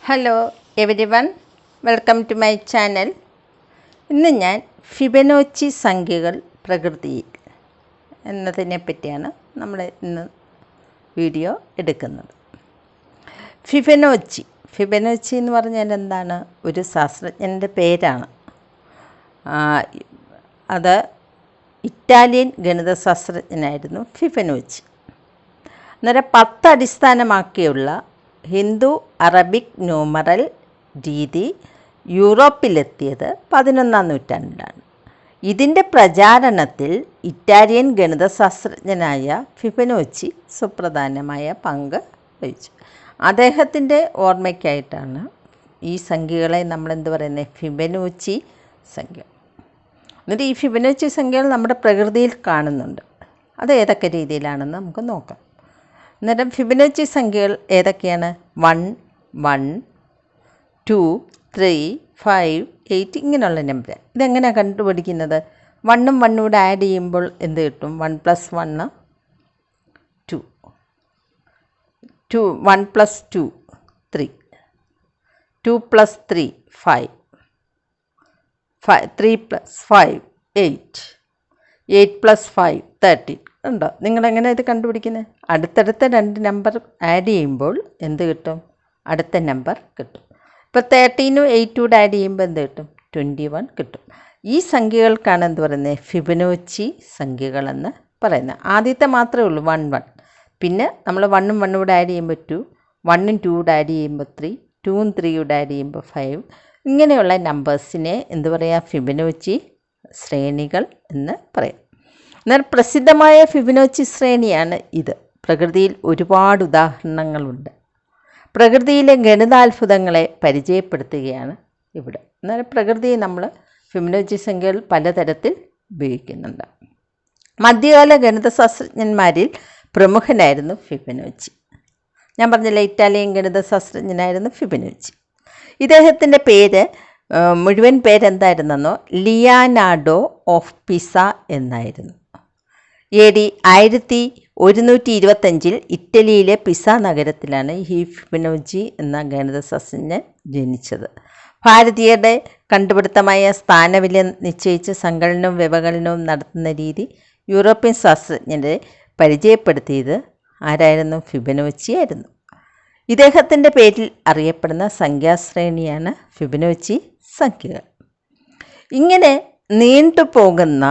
Hello everyone, welcome to my channel. ഇന്ന് ഞാൻ Fibonacci സംഖ്യകൾ പ്രകൃതിയിൽ എന്നതിനെ പറ്റിയാണ് നമ്മൾ ഇന്ന് വീഡിയോ എടുക്കുന്നത്. ഫിബനോച്ചി എന്ന് പറഞ്ഞാൽ എന്താണ്? ഒരു ശാസ്ത്രജ്ഞൻ്റെ പേരാണ്. അത് ഇറ്റാലിയൻ ഗണിതശാസ്ത്രജ്ഞനായിരുന്നു ഫിബനോച്ചി. അന്നേരം 10 അടിസ്ഥാനമാക്കിയുള്ള ഹിന്ദു അറബിക് ന്യൂമറൽ രീതി യൂറോപ്പിലെത്തിയത് 11-ാം നൂറ്റാണ്ടിലാണ്. ഇതിൻ്റെ പ്രചാരണത്തിൽ ഇറ്റാലിയൻ ഗണിതശാസ്ത്രജ്ഞനായ ഫിബനോച്ചി സുപ്രധാനമായ പങ്ക് വഹിച്ചു. അദ്ദേഹത്തിൻ്റെ ഓർമ്മയ്ക്കായിട്ടാണ് ഈ സംഖ്യകളെ നമ്മളെന്ത് പറയുന്നത്? ഫിബനോച്ചി സംഖ്യ. എന്നിട്ട് ഈ ഫിബനോച്ചി സംഖ്യകൾ നമ്മുടെ പ്രകൃതിയിൽ കാണുന്നുണ്ട്. അത് ഏതൊക്കെ രീതിയിലാണെന്ന് നമുക്ക് നോക്കാം. അന്നേരം ഫിബനോച്ചി സംഖ്യകൾ ഏതൊക്കെയാണ്? 1, 1, 2, 3, 5, 8 ഇങ്ങനെയുള്ള നമ്പർ. ഇതെങ്ങനെയാണ് കണ്ടുപിടിക്കുന്നത്? 1ഉം 1ഉം കൂടെ ആഡ് ചെയ്യുമ്പോൾ എന്ത് കിട്ടും? 1 + 1 2, 1 + 2 3, 2 + 3 5, 3 + 5 8, 8 + 5 13 ഉണ്ടോ? നിങ്ങളെങ്ങനെ ഇത് കണ്ടുപിടിക്കുന്നത്? അടുത്തടുത്ത 2 നമ്പർ ആഡ് ചെയ്യുമ്പോൾ എന്ത് കിട്ടും? അടുത്ത നമ്പർ കിട്ടും. ഇപ്പോൾ 13ഉം 8ഉം കൂടെ ആഡ് ചെയ്യുമ്പോൾ എന്ത് കിട്ടും? 21 കിട്ടും. ഈ സംഖ്യകൾക്കാണ് എന്ത് പറയുന്നത്? ഫിബനോച്ചി സംഖ്യകളെന്ന് പറയുന്നത്. ആദ്യത്തെ മാത്രമേ ഉള്ളൂ 1, 1. പിന്നെ നമ്മൾ 1ഉം 1ഉം കൂടെ ആഡ് ചെയ്യുമ്പോൾ 2, 1ഉം 2 കൂടെ ആഡ് ചെയ്യുമ്പോൾ 3, 2ഉം 3 കൂടെ ആഡ് ചെയ്യുമ്പോൾ 5. ഇങ്ങനെയുള്ള നമ്പേഴ്സിനെ എന്ത് പറയുക? ഫിബനോച്ചി ശ്രേണികൾ എന്ന് പറയാം. എന്നാൽ പ്രസിദ്ധമായ ഫിബനോച്ചി ശ്രേണിയാണ് ഇത്. പ്രകൃതിയിൽ ഒരുപാട് ഉദാഹരണങ്ങളുണ്ട്. പ്രകൃതിയിലെ ഗണിതാത്ഭുതങ്ങളെ പരിചയപ്പെടുത്തുകയാണ് ഇവിടെ. എന്നാൽ പ്രകൃതിയെ നമ്മൾ ഫിബനോച്ചി സംഖ്യകൾ പലതരത്തിൽ ഉപയോഗിക്കുന്നുണ്ട്. മധ്യകാല ഗണിതശാസ്ത്രജ്ഞന്മാരിൽ പ്രമുഖനായിരുന്നു ഫിബനോച്ചി. ഞാൻ പറഞ്ഞില്ല, ഇറ്റാലിയൻ ഗണിതശാസ്ത്രജ്ഞനായിരുന്നു ഫിബനോച്ചി. ഇദ്ദേഹത്തിൻ്റെ മുഴുവൻ പേരെന്തായിരുന്നെന്നോ? ലിയനാർഡോ ഓഫ് പിസ എന്നായിരുന്നു. AD 1125 ഇറ്റലിയിലെ പിസ നഗരത്തിലാണ് ഈ ഫിബനോച്ചി എന്ന ഗണിതശാസ്ത്രജ്ഞൻ ജനിച്ചത്. ഭാരതീയരുടെ കണ്ടുപിടുത്തമായ സ്ഥാനവില നിശ്ചയിച്ച് സങ്കലനവും വ്യവകലനവും നടത്തുന്ന രീതി യൂറോപ്യൻ ശാസ്ത്രജ്ഞരെ പരിചയപ്പെടുത്തിയത് ആരായിരുന്നു? ഫിബനോച്ചി ആയിരുന്നു. ഇദ്ദേഹത്തിൻ്റെ പേരിൽ അറിയപ്പെടുന്ന സംഖ്യാശ്രേണിയാണ് ഫിബനോച്ചി സംഖ്യകൾ. ഇങ്ങനെ നീണ്ടുപോകുന്ന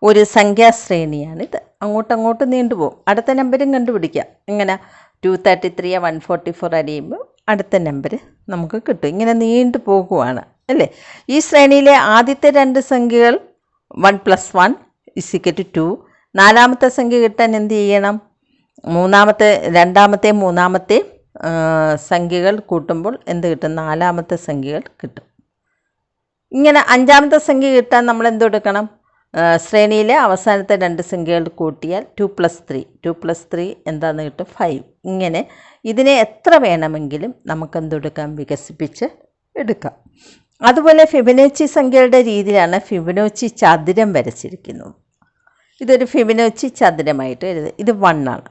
ഒരു സംഖ്യാശ്രേണിയാണിത്. അങ്ങോട്ടങ്ങോട്ട് നീണ്ടുപോകും. അടുത്ത നമ്പരും കണ്ടുപിടിക്കാം. ഇങ്ങനെ 233 144 അടിയുമ്പോൾ അടുത്ത നമ്പർ നമുക്ക് കിട്ടും. ഇങ്ങനെ നീണ്ടു പോകുവാണ് അല്ലേ? ഈ ശ്രേണിയിലെ ആദ്യത്തെ 2 സംഖ്യകൾ 1 + 1 = 2. നാലാമത്തെ സംഖ്യ കിട്ടാൻ എന്ത് ചെയ്യണം? രണ്ടാമത്തെ മൂന്നാമത്തെ സംഖ്യകൾ കൂട്ടുമ്പോൾ എന്ത് കിട്ടും? നാലാമത്തെ സംഖ്യകൾ കിട്ടും. ഇങ്ങനെ അഞ്ചാമത്തെ സംഖ്യ കിട്ടാൻ നമ്മൾ എന്തെടുക്കണം? ശ്രേണിയിലെ അവസാനത്തെ 2 സംഖ്യകൾ കൂട്ടിയാൽ 2 + 3 എന്താണെന്ന് കിട്ടും? 5. ഇങ്ങനെ ഇതിനെ എത്ര വേണമെങ്കിലും നമുക്കെന്തെടുക്കാം? വികസിപ്പിച്ച് എടുക്കാം. അതുപോലെ ഫിബനോച്ചി സംഖ്യകളുടെ രീതിയിലാണ് ഫിബനോച്ചി ചതുരം വരച്ചിരിക്കുന്നത്. ഇതൊരു ഫിബനോച്ചി ചതുരമായിട്ട് എഴുതുക. ഇത് 1 ആണ്.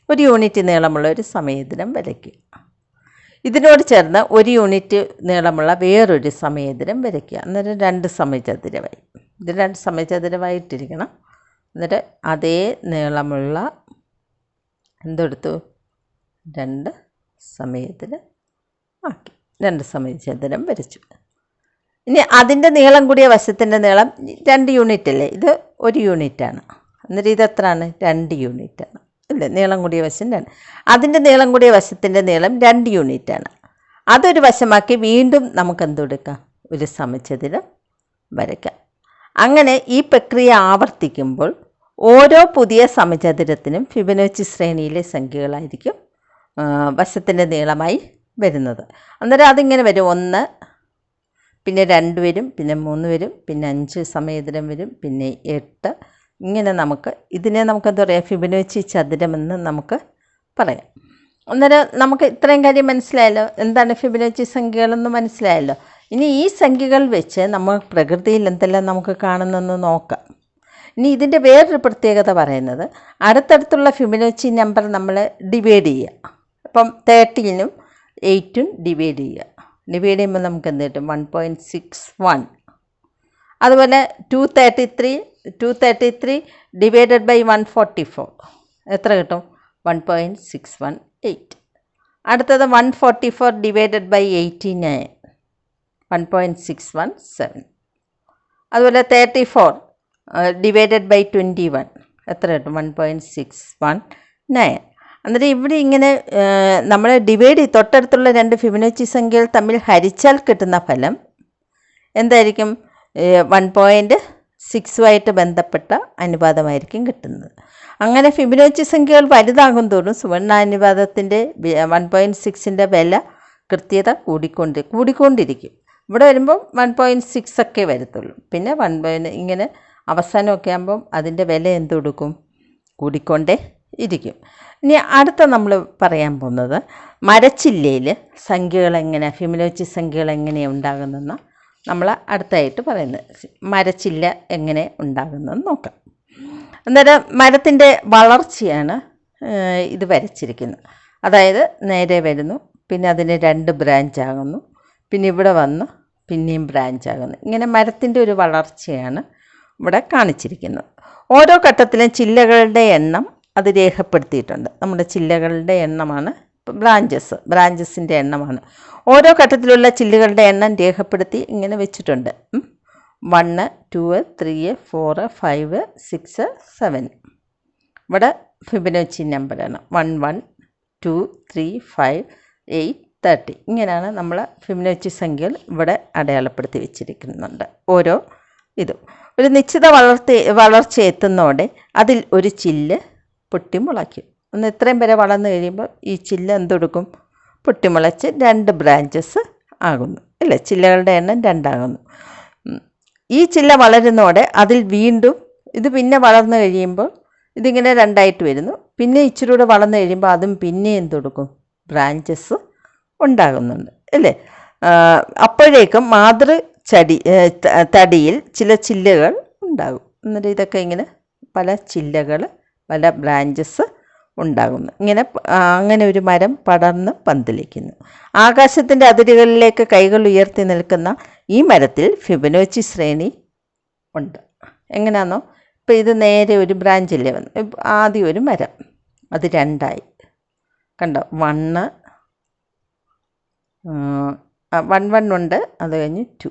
1 യൂണിറ്റ് നീളമുള്ള ഒരു സമയദിനം വരയ്ക്കുക. ഇതിനോട് ചേർന്ന് 1 യൂണിറ്റ് നീളമുള്ള വേറൊരു സമയദിനം വരയ്ക്കുക. അന്നേരം 2 സമചതുരമായി. ഇത് 2 സമചതുരമായിട്ടിരിക്കണം. എന്നിട്ട് അതേ നീളമുള്ള എന്തെടുത്തു? 2 സമയദിനം ആക്കി. 2 സമചതുരം വരച്ചു. ഇനി അതിൻ്റെ നീളം കൂടിയ വശത്തിൻ്റെ നീളം 2 യൂണിറ്റ് അല്ലേ? ഇത് 1 യൂണിറ്റാണ്. എന്നിട്ട് ഇതെത്രയാണ്? 2 യൂണിറ്റാണ് അല്ലേ? നീളം കൂടിയ വശം 2. അതിൻ്റെ നീളം കൂടിയ വശത്തിൻ്റെ നീളം 2 യൂണിറ്റാണ്. അതൊരു വശമാക്കി വീണ്ടും നമുക്ക് എന്തെടുക്കാം? ഒരു സമചതുരം വരയ്ക്കാം. അങ്ങനെ ഈ പ്രക്രിയ ആവർത്തിക്കുമ്പോൾ ഓരോ പുതിയ സമചതുരത്തിനും ഫിബനോച്ചി ശ്രേണിയിലെ സംഖ്യകളായിരിക്കും വശത്തിൻ്റെ നീളമായി വരുന്നത്. അന്നേരം അതിങ്ങനെ വരും. 1, പിന്നെ 2 വരും, പിന്നെ 3 വരും, പിന്നെ 5 സമചതുരം വരും, പിന്നെ 8. ഇങ്ങനെ ഇതിനെ നമുക്ക് എന്താ പറയുക? ഫിബനോച്ചി ചതുരമെന്ന് നമുക്ക് പറയാം. അന്നേരം നമുക്ക് ഇത്രയും കാര്യം മനസ്സിലായല്ലോ. എന്താണ് ഫിബനോച്ചി സംഖ്യകളെന്ന് മനസ്സിലായല്ലോ. ഇനി ഈ സംഖ്യകൾ വെച്ച് നമ്മൾ പ്രകൃതിയിൽ എന്തെല്ലാം നമുക്ക് കാണുന്നെന്ന് നോക്കാം. ഇനി ഇതിൻ്റെ വേറൊരു പ്രത്യേകത പറയുന്നത്, അടുത്തടുത്തുള്ള ഫിബനോച്ചി നമ്പർ നമ്മൾ ഡിവൈഡ് ചെയ്യുക. അപ്പം 13-ഉം 8ഉം ഡിവൈഡ് ചെയ്യുക. ഡിവൈഡ് ചെയ്യുമ്പോൾ നമുക്ക് എന്ത് കിട്ടും? 1.61. അതുപോലെ 233 ഡിവൈഡഡ് ബൈ 144 എത്ര കിട്ടും? 1.618. അടുത്തത് 144 ഡിവൈഡഡ് ബൈ 89 1.617. അതുപോലെ 34 ഡിവൈഡഡ് ബൈ 21 എത്ര കിട്ടും? 1.619. എന്നിട്ട് ഇവിടെ ഇങ്ങനെ നമ്മൾ തൊട്ടടുത്തുള്ള രണ്ട് ഫിബൊനാച്ചി സംഖ്യകൾ തമ്മിൽ ഹരിച്ചാൽ കിട്ടുന്ന ഫലം എന്തായിരിക്കും? 1.6 ബന്ധപ്പെട്ട അനുപാതമായിരിക്കും കിട്ടുന്നത്. അങ്ങനെ ഫിബൊനാച്ചി സംഖ്യകൾ വലുതാകും തോറും സുവർണ്ണാനുപാതത്തിൻ്റെ 1.6ൻ്റെ വില കൃത്യത കൂടിക്കൊണ്ടിരിക്കും. ഇവിടെ വരുമ്പോൾ 1.6 ഒക്കെ വരത്തുള്ളൂ. പിന്നെ ഇങ്ങനെ അവസാനമൊക്കെ ആകുമ്പം അതിൻ്റെ വില എന്ത് കൊടുക്കും? കൂടിക്കൊണ്ടേ ഇരിക്കും. ഇനി അടുത്ത നമ്മൾ പറയാൻ പോകുന്നത് മരച്ചില്ലയിൽ ഫിബൊനാച്ചി സംഖ്യകൾ എങ്ങനെയാണ് ഉണ്ടാകുന്നതെന്ന് നമ്മൾ അടുത്തായിട്ട് പറയുന്നത്. മരച്ചില്ല എങ്ങനെ ഉണ്ടാകുന്നതെന്ന് നോക്കാം. അന്നേരം മരത്തിൻ്റെ വളർച്ചയാണ് ഇത് വരച്ചിരിക്കുന്നത്. അതായത് നേരെ വരുന്നു, പിന്നെ അതിന് 2 ബ്രാഞ്ച് ആകുന്നു, പിന്നെ ഇവിടെ വന്ന് പിന്നെയും ബ്രാഞ്ച് ആകുന്നു. ഇങ്ങനെ മരത്തിൻ്റെ ഒരു വളർച്ചയാണ് ഇവിടെ കാണിച്ചിരിക്കുന്നത്. ഓരോ ഘട്ടത്തിലും ചില്ലകളുടെ എണ്ണം അത് രേഖപ്പെടുത്തിയിട്ടുണ്ട്. നമ്മുടെ ചില്ലകളുടെ എണ്ണമാണ് ബ്രാഞ്ചസിൻ്റെ എണ്ണമാണ്. ഓരോ ഘട്ടത്തിലുള്ള ചില്ലുകളുടെ എണ്ണം രേഖപ്പെടുത്തി ഇങ്ങനെ വെച്ചിട്ടുണ്ട്. 1, 2, 3, 4, 5, 6, 7. ഇവിടെ ഫിബൊനാച്ചി നമ്പറാണ് 1, 1, 2, 3, 5, 8, 30. ഇങ്ങനെയാണ് നമ്മൾ ഫിബൊനാച്ചി സംഖ്യകൾ ഇവിടെ അടയാളപ്പെടുത്തി വെച്ചിരിക്കുന്നുണ്ട്. ഓരോ ഇതും ഒരു നിശ്ചിത വളർച്ച എത്തുന്നതോടെ അതിൽ ഒരു ചില്ല് പൊട്ടിമുളയ്ക്കും. ഇത്രയും വരെ വളർന്നു കഴിയുമ്പോൾ ഈ ചില്ല് എന്തെടുക്കും? പൊട്ടിമുളച്ച് 2 ബ്രാഞ്ചസ് ആകുന്നു, അല്ലേ? ചില്ലകളുടെ എണ്ണം 2 ആകുന്നു. ഈ ചില്ല വളരുന്നതോടെ അതിൽ വീണ്ടും ഇത് പിന്നെ വളർന്നു കഴിയുമ്പോൾ ഇതിങ്ങനെ 2ആയിട്ട് വരുന്നു. പിന്നെ ഇച്ചിരി കൂടെ വളർന്നു കഴിയുമ്പോൾ അതും പിന്നെ എന്തെടുക്കും? ബ്രാഞ്ചസ് ഉണ്ടാകുന്നുണ്ട്, അല്ലേ? അപ്പോഴേക്കും തടിയിൽ ചില ചില്ലകൾ ഉണ്ടാകും. എന്നിട്ട് ഇതൊക്കെ ഇങ്ങനെ പല ചില്ലകൾ, പല ബ്രാഞ്ചസ് ഉണ്ടാകുന്നു. അങ്ങനെ ഒരു മരം പടർന്ന് പന്തലിക്കുന്നു. ആകാശത്തിൻ്റെ അതിരുകളിലേക്ക് കൈകൾ ഉയർത്തി നിൽക്കുന്ന ഈ മരത്തിൽ ഫിബൊനാച്ചി ശ്രേണി ഉണ്ട്. എങ്ങനെയാണെന്നോ, ഇപ്പോൾ ഇത് നേരെ ഒരു ബ്രാഞ്ചില്ലേ വന്നു. ആദ്യം ഒരു മരം, അത് 2ആയി, കണ്ടോ? 1 ഉണ്ട്, അത് കഴിഞ്ഞ് 2,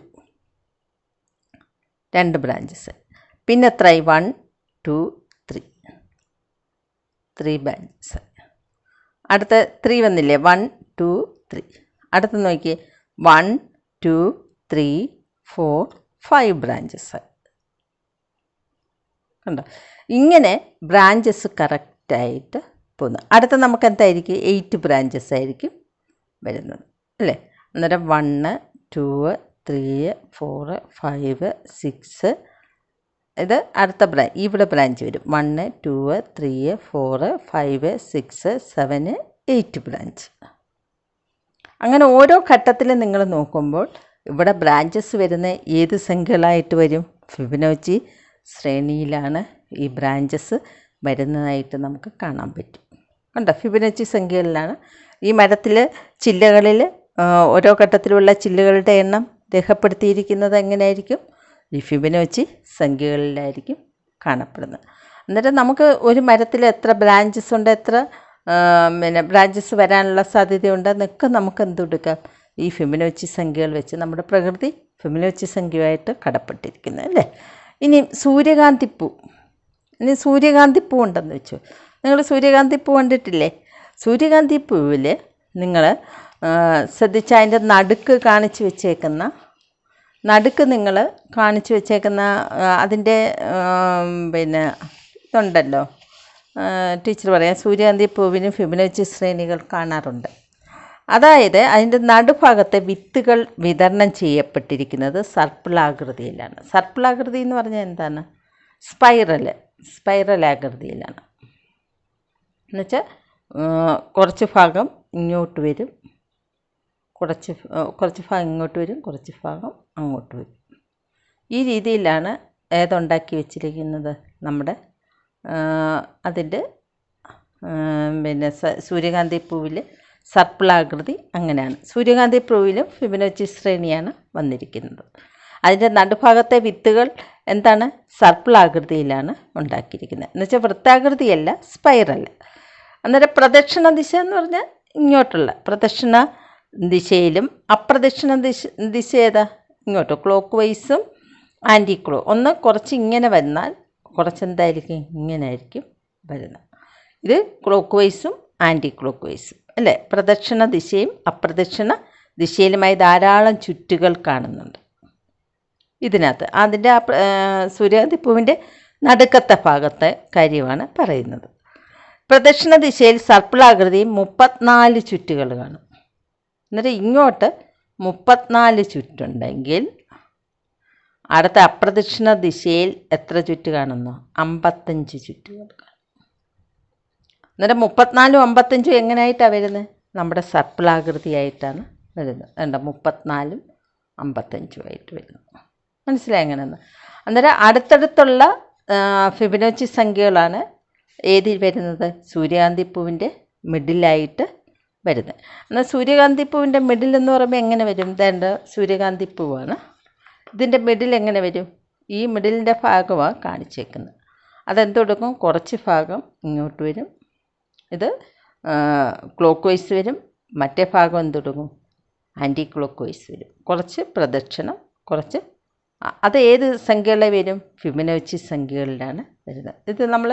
2 ബ്രാഞ്ചസ്. പിന്നെ എത്രയായി? 1, 2, 3 ബ്രാഞ്ചസ്. അടുത്ത 3 വന്നില്ലേ? 1, 2, 3. അടുത്ത് നോക്കിയേ, 1, 2, 3, 4, 5 ബ്രാഞ്ചസ്. കണ്ടോ? ഇങ്ങനെ ബ്രാഞ്ചസ് കറക്റ്റായിട്ട് പോകുന്നു. അടുത്ത നമുക്ക് എന്തായിരിക്കും? 8 ബ്രാഞ്ചസ് ആയിരിക്കും വരുന്നത്, അല്ലേ? അന്നേരം 1, 2, 3, 4, 5, 6. ഇത് അടുത്ത ഇവിടെ ബ്രാഞ്ച് വരും. 1, 2, 3, 4, 5, 6, 7, 8 ബ്രാഞ്ച്. അങ്ങനെ ഓരോ ഘട്ടത്തിലും നിങ്ങൾ നോക്കുമ്പോൾ ഇവിടെ ബ്രാഞ്ചസ് വരുന്ന ഏത് സംഖ്യകളായിട്ട് വരും? ഫിബൊനാച്ചി ശ്രേണിയിലാണ് ഈ ബ്രാഞ്ചസ് വരുന്നതായിട്ട് നമുക്ക് കാണാൻ പറ്റും. കണ്ടോ? ഫിബൊനാച്ചി സംഖ്യകളിലാണ്. ഈ മരത്തിൽ ചില്ലകളിൽ ഓരോ ഘട്ടത്തിലുള്ള ചില്ലുകളുടെ എണ്ണം രേഖപ്പെടുത്തിയിരിക്കുന്നത് എങ്ങനെയായിരിക്കും? ഈ ഫിബൊനാച്ചി സംഖ്യകളിലായിരിക്കും കാണപ്പെടുന്നത്. അന്നേരം നമുക്ക് ഒരു മരത്തിൽ എത്ര ബ്രാഞ്ചസ് ഉണ്ട്, എത്ര ബ്രാഞ്ചസ് വരാനുള്ള സാധ്യതയുണ്ട് എന്നൊക്കെ നമുക്ക് എന്തെടുക്കാം? ഈ ഫിബൊനാച്ചി സംഖ്യകൾ വെച്ച് നമ്മുടെ പ്രകൃതി ഫിബൊനാച്ചി സംഖ്യയുമായിട്ട് കടപ്പെട്ടിരിക്കുന്നത്, അല്ലേ? ഇനി സൂര്യകാന്തിപ്പൂ ഉണ്ടെന്ന് വെച്ചു. നിങ്ങൾ സൂര്യകാന്തിപ്പൂ കണ്ടിട്ടില്ലേ? സൂര്യകാന്തിപ്പൂവിൽ നിങ്ങൾ ശ്രദ്ധിച്ചാൽ അതിൻ്റെ നടുക്ക് കാണിച്ച് വെച്ചേക്കുന്ന അതിൻ്റെ ഇതുണ്ടല്ലോ, ടീച്ചർ പറയാം, സൂര്യകാന്തിപ്പൂവിന് ഫിബൊനാച്ചി ശ്രേണികൾ കാണാറുണ്ട്. അതായത് അതിൻ്റെ നടുഭാഗത്തെ വിത്തുകൾ വിതരണം ചെയ്യപ്പെട്ടിരിക്കുന്നത് സർപ്പിളാകൃതിയിലാണ്. സർപ്പിളാകൃതി എന്ന് പറഞ്ഞാൽ എന്താണ്? സ്പൈറൽ ആകൃതിയിലാണ്. എന്നുവെച്ചാൽ കുറച്ച് ഭാഗം ഇങ്ങോട്ട് വരും, കുറച്ച് ഭാഗം ഇങ്ങോട്ട് വരും, കുറച്ച് ഭാഗം അങ്ങോട്ട് വരും. ഈ രീതിയിലാണ് ഏതുണ്ടാക്കി വെച്ചിരിക്കുന്നത്? നമ്മുടെ അതിൻ്റെ സൂര്യകാന്തി പൂവിൽ സർപ്പിളാകൃതി അങ്ങനെയാണ്. സൂര്യകാന്തി പൂവിലും ഫിബനോച്ചി ശ്രേണിയാണ് വന്നിരിക്കുന്നത്. അതിൻ്റെ നടുഭാഗത്തെ വിത്തുകൾ എന്താണ്? സർപ്പിളാകൃതിയിലാണ് ഉണ്ടാക്കിയിരിക്കുന്നത്. എന്നുവെച്ചാൽ വൃത്താകൃതിയല്ല, സ്പൈറൽ. അന്നേരം പ്രദക്ഷിണ ദിശ എന്ന് പറഞ്ഞാൽ ഇങ്ങോട്ടുള്ള പ്രദക്ഷിണ ദിശയിലും അപ്രദക്ഷിണ ദിശ ഏതാ? ഇങ്ങോട്ട് ക്ലോക്ക് വൈസും ആൻറ്റി ക്ലോക്ക്. ഒന്ന് കുറച്ച് ഇങ്ങനെ വന്നാൽ കുറച്ച് എന്തായിരിക്കും? ഇങ്ങനെ ആയിരിക്കും വരുന്നത്. ഇത് ക്ലോക്ക് വൈസും ആൻറ്റി ക്ലോക്ക് വൈസും അല്ലേ? പ്രദക്ഷിണ ദിശയും അപ്രദക്ഷിണ ദിശയിലുമായി ധാരാളം ചുറ്റുകൾ കാണുന്നുണ്ട് ഇതിനകത്ത്. അതിൻ്റെ സൂര്യകാന്തിപ്പൂവിൻ്റെ നടുക്കത്തെ ഭാഗത്തെ കാര്യമാണ് പറയുന്നത്. പ്രദക്ഷിണ ദിശയിൽ സർപ്പിളാകൃതിയും 34 ചുറ്റുകൾ കാണും. എന്നിട്ട് ഇങ്ങോട്ട് 34 ചുറ്റുണ്ടെങ്കിൽ അടുത്ത അപ്രദക്ഷിണ ദിശയിൽ എത്ര ചുറ്റ് കാണുന്നു? 55 ചുറ്റുകൾ കാണും. അന്നേരം 34ഉം 55ഉം എങ്ങനെയായിട്ടാണ് വരുന്നത്? നമ്മുടെ സർപ്പിളാകൃതിയായിട്ടാണ് വരുന്നത്. വേണ്ട 34ഉം 55ഉമായിട്ട് വരുന്നു. മനസ്സിലായി എങ്ങനെയെന്ന്? അന്നേരം അടുത്തടുത്തുള്ള ഫിബനോച്ചി സംഖ്യകളാണ് ഏതിൽ വരുന്നത്? സൂര്യകാന്തിപ്പൂവിൻ്റെ മിഡിലായിട്ട് വരുന്നത്. എന്നാൽ സൂര്യകാന്തിപ്പൂവിൻ്റെ മിഡിൽ എന്ന് പറയുമ്പോൾ എങ്ങനെ വരും? ഇതേണ്ട സൂര്യകാന്തിപ്പൂവാണ്. ഇതിൻ്റെ മിഡിൽ എങ്ങനെ വരും? ഈ മിഡിലിൻ്റെ ഭാഗമാണ് കാണിച്ചേക്കുന്നത്. അതെന്തെടുക്കും? കുറച്ച് ഭാഗം ഇങ്ങോട്ട് വരും. ഇത് ക്ലോക്ക് വൈസ് വരും. മറ്റേ ഭാഗം എന്തെടുക്കും? ആൻറ്റി ക്ലോക്ക് വൈസ് വരും. കുറച്ച് പ്രദക്ഷിണം, കുറച്ച്. അത് ഏത് സംഖ്യകളിൽ വരും? ഫിബനോച്ചി സംഖ്യകളിലാണ് വരുന്നത്. ഇത് നമ്മൾ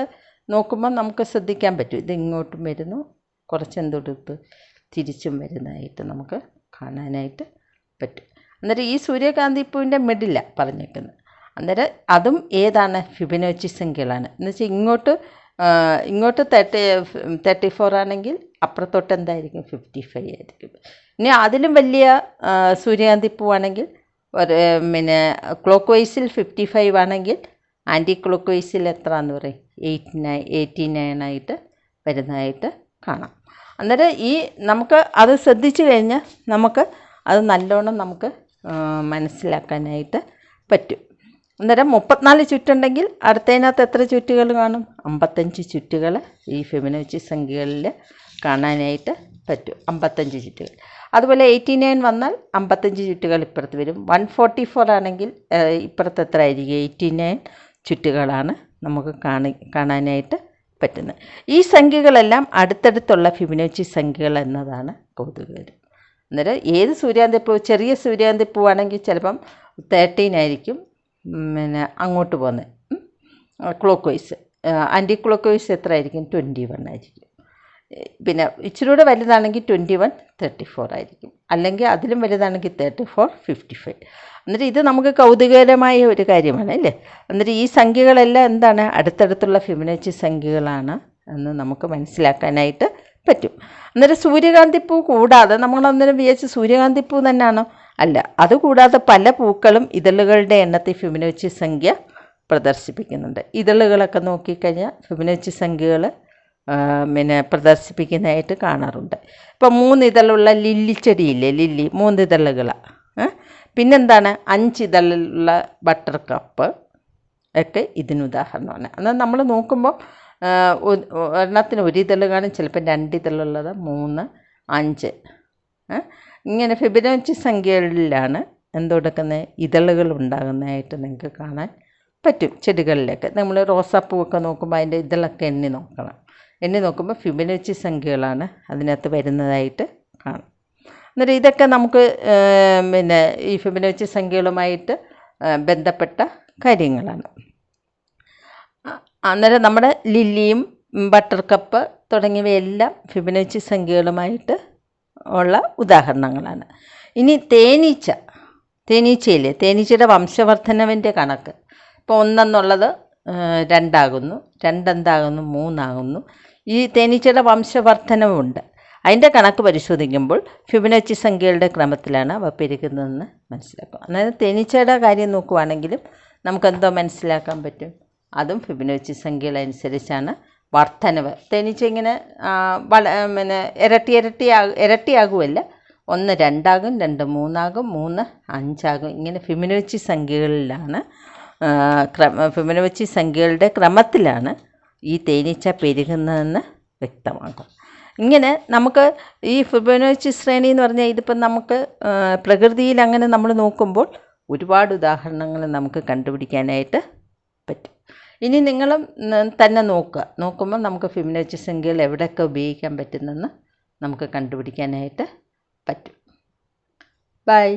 നോക്കുമ്പോൾ നമുക്ക് ശ്രദ്ധിക്കാൻ പറ്റും. ഇത് ഇങ്ങോട്ടും വരുന്നു, കുറച്ച് എന്തെടുത്ത് തിരിച്ചും വരുന്നതായിട്ട് നമുക്ക് കാണാനായിട്ട് പറ്റും. അന്നേരം ഈ സൂര്യകാന്തിപ്പൂവിൻ്റെ മിഡിലാണ് പറഞ്ഞേക്കുന്നത്. അന്നേരം അതും ഏതാണ്? ഫിബനോച്ചി സംഖ്യകളാണ്. എന്നുവെച്ചാൽ ഇങ്ങോട്ട് 34 ആണെങ്കിൽ അപ്പുറത്തോട്ട് എന്തായിരിക്കും? 55 ആയിരിക്കും. ഇനി അതിലും വലിയ സൂര്യകാന്തിപ്പൂവാണെങ്കിൽ ക്ലോക്ക് വൈസിൽ 55 ആണെങ്കിൽ ആൻറ്റി ക്ലോക്ക് വൈസിൽ എത്ര എന്ന് പറയും? 89 ആയിട്ട് വരുന്നതായിട്ട് കാണാം. അന്നേരം നമുക്ക് അത് ശ്രദ്ധിച്ചു കഴിഞ്ഞാൽ നമുക്ക് അത് നല്ലോണം നമുക്ക് മനസ്സിലാക്കാനായിട്ട് പറ്റും. അന്നേരം 34 ചുറ്റുണ്ടെങ്കിൽ അടുത്തതിനകത്ത് എത്ര ചുറ്റുകൾ കാണും? 55 ചുറ്റുകൾ ഈ ഫിബനോച്ചി സംഖ്യകളിൽ കാണാനായിട്ട് പറ്റും. 55 ചുറ്റുകൾ. അതുപോലെ 89 വന്നാൽ 55 ചുറ്റുകൾ ഇപ്പുറത്ത് വരും. 144 ആണെങ്കിൽ ഇപ്പുറത്ത് എത്ര ആയിരിക്കും? 89 ചുറ്റുകളാണ് നമുക്ക് കാണാനായിട്ട് പറ്റുന്നത്. ഈ സംഖ്യകളെല്ലാം അടുത്തടുത്തുള്ള ഫിബനോച്ചി സംഖ്യകൾ എന്നതാണ് കൗതുകകരം. അന്നേരം ഏത് സൂര്യകാന്തിപ്പൂ, ചെറിയ സൂര്യകാന്തിപ്പൂവാണെങ്കിൽ ചിലപ്പം 13 ആയിരിക്കും അങ്ങോട്ട് പോകുന്നത് clockwise. Anticlockwise എത്ര ആയിരിക്കും? 21 ആയിരിക്കും. പിന്നെ ഇച്ചിരി കൂടെ വലുതാണെങ്കിൽ 21 34 ആയിരിക്കും. അല്ലെങ്കിൽ അതിലും വലുതാണെങ്കിൽ 34 55. എന്നിട്ട് ഇത് നമുക്ക് കൗതുകകരമായ ഒരു കാര്യമാണ് അല്ലേ? എന്നിട്ട് ഈ സംഖ്യകളെല്ലാം എന്താണ്? അടുത്തടുത്തുള്ള ഫിബനോച്ചി സംഖ്യകളാണ് എന്ന് നമുക്ക് മനസ്സിലാക്കാനായിട്ട് പറ്റും. അന്നേരം സൂര്യകാന്തിപ്പൂ കൂടാതെ നമ്മളന്നേരം വിചാരിച്ച് സൂര്യകാന്തിപ്പൂ തന്നെയാണോ? അല്ല. അതുകൂടാതെ പല പൂക്കളും ഇതളുകളുടെ എണ്ണത്തിൽ ഫിബനോച്ചി സംഖ്യ പ്രദർശിപ്പിക്കുന്നുണ്ട്. ഇതളുകളൊക്കെ നോക്കിക്കഴിഞ്ഞാൽ ഫിബനോച്ചി സംഖ്യകൾ പ്രദർശിപ്പിക്കുന്നതായിട്ട് കാണാറുണ്ട്. ഇപ്പോൾ 3 ഇതളുള്ള ലില്ലി ചെടിയില്ലേ? ലില്ലി 3 ഇതളുകളാണ്. പിന്നെന്താണ്? 5 ഇതളുള്ള ബട്ടർ കപ്പ് ഒക്കെ ഇതിനുദാഹരണമാണ്. എന്നാൽ നമ്മൾ നോക്കുമ്പോൾ ഒരെണ്ണത്തിന് 1 ഇതൾ കാണും, ചിലപ്പോൾ 2 ഇതളുള്ളത്, 3, 5. ഇങ്ങനെ ഫിബനോച്ചി സംഖ്യകളിലാണ് എന്തുകൊടുക്കുന്നത്? ഇതളുകൾ ഉണ്ടാകുന്നതായിട്ട് നിങ്ങൾക്ക് കാണാൻ പറ്റും. ചെടികളിലൊക്കെ നമ്മൾ റോസാപ്പൂവൊക്കെ നോക്കുമ്പോൾ അതിൻ്റെ ഇതളൊക്കെ എണ്ണി നോക്കുമ്പോൾ ഫിബനോച്ചി സംഖ്യകളാണ് അതിനകത്ത് വരുന്നതായിട്ട് കാണും. അന്നേരം ഇതൊക്കെ നമുക്ക് ഈ ഫിബനോച്ചി സംഖ്യകളുമായിട്ട് ബന്ധപ്പെട്ട കാര്യങ്ങളാണ്. അന്നേരം നമ്മുടെ ലില്ലിയും ബട്ടർ കപ്പ് തുടങ്ങിയവയെല്ലാം ഫിബനോച്ചി സംഖ്യകളുമായിട്ട് ഉള്ള ഉദാഹരണങ്ങളാണ്. ഇനി തേനീച്ചയില്ലേ? തേനീച്ചയുടെ വംശവർദ്ധനവിൻ്റെ കണക്ക്. ഇപ്പോൾ 1 എന്നുള്ളത് 2 ആകുന്നു, 2 എന്താകുന്നു? 3 ആകുന്നു. ഈ തേനീച്ചയുടെ വംശവർദ്ധനവുണ്ട്. അതിൻ്റെ കണക്ക് പരിശോധിക്കുമ്പോൾ ഫിബനോച്ചി സംഖ്യകളുടെ ക്രമത്തിലാണ് അവ പെരുകുന്നതെന്ന് മനസ്സിലാക്കും. അതായത് തേനീച്ചയുടെ കാര്യം നോക്കുവാണെങ്കിലും നമുക്കെന്തോ മനസ്സിലാക്കാൻ പറ്റും? അതും ഫിബനോച്ചി സംഖ്യകളനുസരിച്ചാണ് വർദ്ധനവ്. തേനീച്ച ഇങ്ങനെ ഇരട്ടിയാകുമല്ല. 1 2 ആകും, 2 3 ആകും, 3 5 ആകും. ഇങ്ങനെ ഫിബനോച്ചി സംഖ്യകളിലാണ് ഫിബനോച്ചി സംഖ്യകളുടെ ക്രമത്തിലാണ് ഈ തേനീച്ച പെരുകുന്നതെന്ന് വ്യക്തമാകും. ഇങ്ങനെ നമുക്ക് ഈ ഫിബൊനാച്ചി ശ്രേണി എന്ന് പറഞ്ഞാൽ ഇതിപ്പം നമുക്ക് പ്രകൃതിയിൽ അങ്ങനെ നമ്മൾ നോക്കുമ്പോൾ ഒരുപാട് ഉദാഹരണങ്ങൾ നമുക്ക് കണ്ടുപിടിക്കാനായിട്ട് പറ്റും. ഇനി നിങ്ങളും തന്നെ നോക്കുമ്പോൾ നമുക്ക് ഫിബൊനാച്ചി സംഖ്യകൾ എവിടെയൊക്കെ ഉപയോഗിക്കാൻ പറ്റുന്നെന്ന് നമുക്ക് കണ്ടുപിടിക്കാനായിട്ട് പറ്റും. ബൈ.